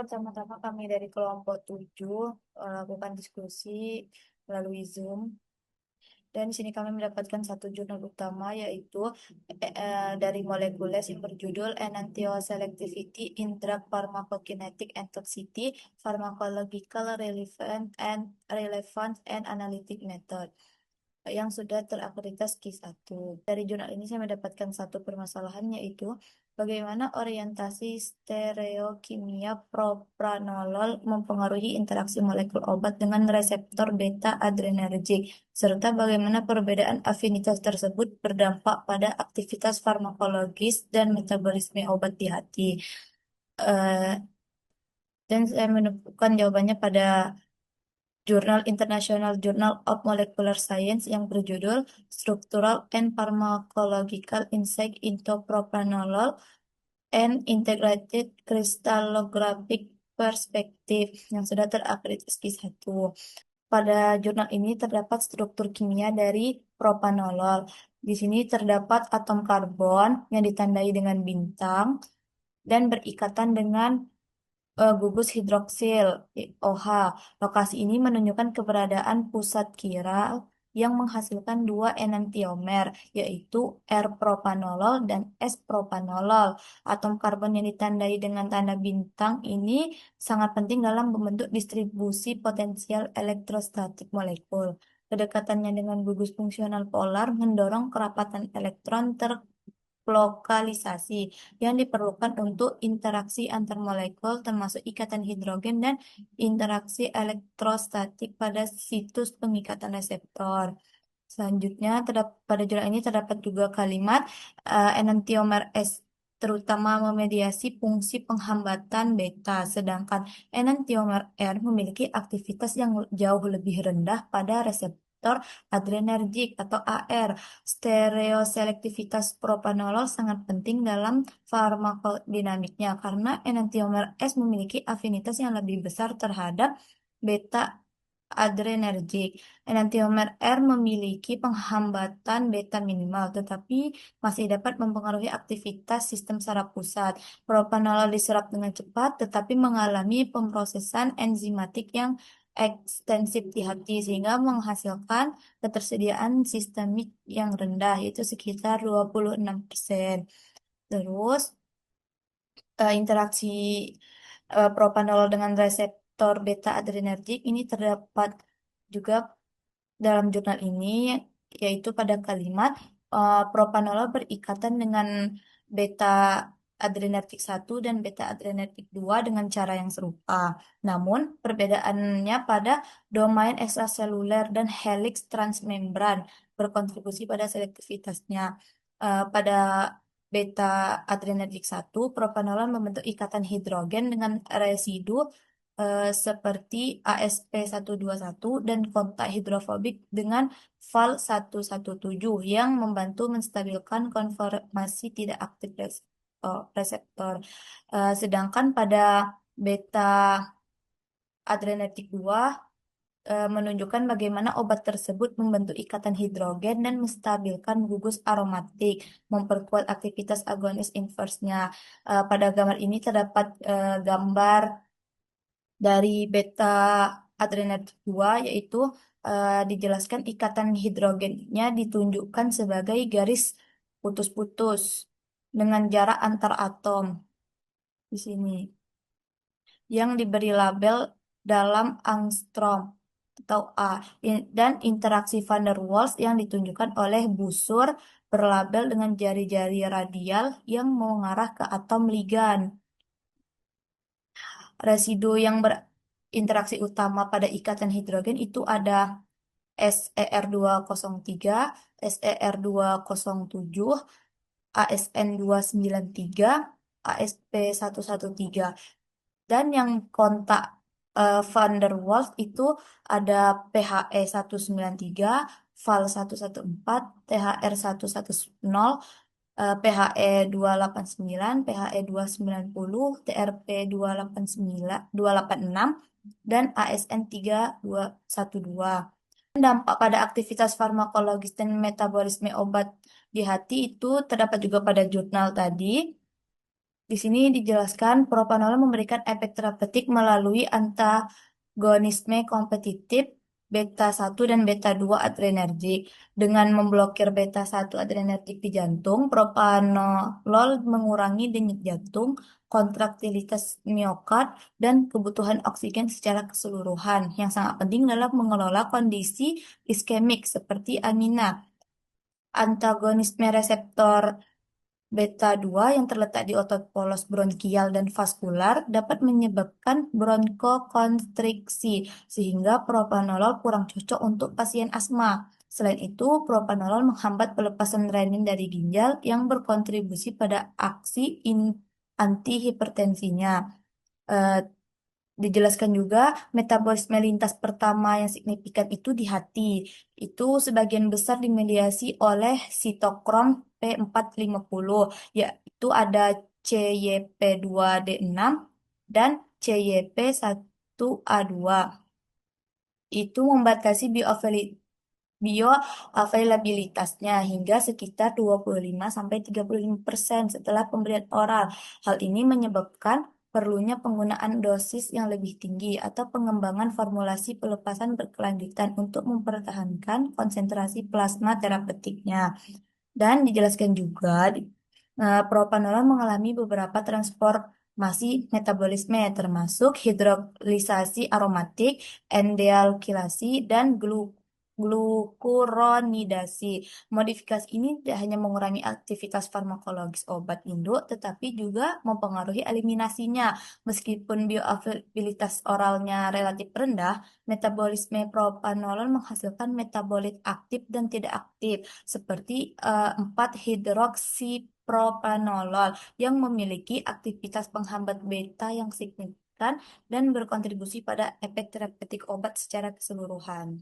pertama-tama kami dari kelompok 7 lakukan diskusi melalui Zoom. Dan di sini kami mendapatkan satu jurnal utama yaitu dari Molecules yang berjudul Enantiomer Selectivity in Drug Pharmacokinetic and Toxicity, Pharmacological Relevance and Analytic Method yang sudah terakreditasi Q1. Dari jurnal ini saya mendapatkan satu permasalahan yaitu bagaimana orientasi stereokimia propranolol mempengaruhi interaksi molekul obat dengan reseptor beta adrenergik, serta bagaimana perbedaan afinitas tersebut berdampak pada aktivitas farmakologis dan metabolisme obat di hati. Eh, dan saya menemukan jawabannya pada Jurnal International Journal of Molecular Science yang berjudul Structural and Pharmacological Insight into Propranolol and Integrated Crystallographic Perspective yang sudah terakreditasi Q1. Pada jurnal ini terdapat struktur kimia dari propanolol. Di sini terdapat atom karbon yang ditandai dengan bintang dan berikatan dengan gugus hidroksil OH. Lokasi ini menunjukkan keberadaan pusat kiral yang menghasilkan dua enantiomer, yaitu R-propanolol dan S-propanolol. Atom karbon yang ditandai dengan tanda bintang ini sangat penting dalam membentuk distribusi potensial elektrostatik molekul. Kedekatannya dengan gugus fungsional polar mendorong kerapatan elektron lokalisasi yang diperlukan untuk interaksi antar molekul termasuk ikatan hidrogen dan interaksi elektrostatik pada situs pengikatan reseptor. Selanjutnya, pada jurnal ini terdapat juga kalimat enantiomer S terutama memediasi fungsi penghambatan beta, sedangkan enantiomer R memiliki aktivitas yang jauh lebih rendah pada reseptor adrenergik atau AR. Stereoselektivitas propanolol sangat penting dalam farmakodinamiknya karena enantiomer S memiliki afinitas yang lebih besar terhadap beta adrenergik. Enantiomer R memiliki penghambatan beta minimal, tetapi masih dapat mempengaruhi aktivitas sistem saraf pusat. Propanolol diserap dengan cepat, tetapi mengalami pemrosesan enzimatik yang ekstensif di hati, sehingga menghasilkan ketersediaan sistemik yang rendah, yaitu sekitar 26%. Terus, interaksi propanolol dengan reseptor beta adrenergik ini terdapat juga dalam jurnal ini, yaitu pada kalimat propanolol berikatan dengan beta adrenergik 1 dan beta adrenergik 2 dengan cara yang serupa. Namun, perbedaannya pada domain ekstraseluler dan helix transmembran berkontribusi pada selektivitasnya. Pada beta adrenergik 1, propanolol membentuk ikatan hidrogen dengan residu seperti AsP121 dan kontak hidrofobik dengan Val117 yang membantu menstabilkan konformasi tidak aktif reseptor. Sedangkan pada beta adrenergik 2 menunjukkan bagaimana obat tersebut membentuk ikatan hidrogen dan menstabilkan gugus aromatik, memperkuat aktivitas agonis inversnya. Pada gambar ini terdapat gambar dari beta adrenergik 2 yaitu dijelaskan ikatan hidrogennya ditunjukkan sebagai garis putus-putus dengan jarak antar atom di sini yang diberi label dalam angstrom atau A dan interaksi van der Waals yang ditunjukkan oleh busur berlabel dengan jari-jari radial yang mengarah ke atom ligan. Residu yang berinteraksi utama pada ikatan hidrogen itu ada SER203, SER207, ASN293, ASP113. Dan yang kontak van der Waals itu ada PHE193, Val114, THR110, PHE289, PHE290, TRP286, dan ASN3212. Dampak pada aktivitas farmakologis dan metabolisme obat di hati itu terdapat juga pada jurnal tadi. Di sini dijelaskan propranolol memberikan efek terapeutik melalui antagonisme kompetitif beta 1 dan beta 2 adrenergik. Dengan memblokir beta 1 adrenergik di jantung, propranolol mengurangi denyut jantung, kontraktilitas miokard, dan kebutuhan oksigen secara keseluruhan, yang sangat penting dalam mengelola kondisi iskemik seperti angina. Antagonisme reseptor beta 2 yang terletak di otot polos bronkial dan vaskular dapat menyebabkan bronkokonstriksi, sehingga propranolol kurang cocok untuk pasien asma. Selain itu, propranolol menghambat pelepasan renin dari ginjal yang berkontribusi pada aksi antihipertensinya. Eh, Dijelaskan juga metabolisme lintas pertama yang signifikan itu di hati. Itu sebagian besar dimediasi oleh sitokrom P450, yaitu ada CYP2D6 dan CYP1A2. Itu membatasi bioavailabilitasnya hingga sekitar 25-35% setelah pemberian oral. Hal ini menyebabkan perlunya penggunaan dosis yang lebih tinggi atau pengembangan formulasi pelepasan berkelanjutan untuk mempertahankan konsentrasi plasma terapeutiknya. Dan dijelaskan juga, propranolol mengalami beberapa transformasi metabolisme, termasuk hidrolisasi aromatik, endealkilasi, dan glukuronidasi. Modifikasi ini tidak hanya mengurangi aktivitas farmakologis obat induk, tetapi juga mempengaruhi eliminasinya. Meskipun bioavailabilitas oralnya relatif rendah, metabolisme propranolol menghasilkan metabolit aktif dan tidak aktif seperti 4-hidroksipropranolol yang memiliki aktivitas penghambat beta yang signifikan dan berkontribusi pada efek terapeutik obat secara keseluruhan.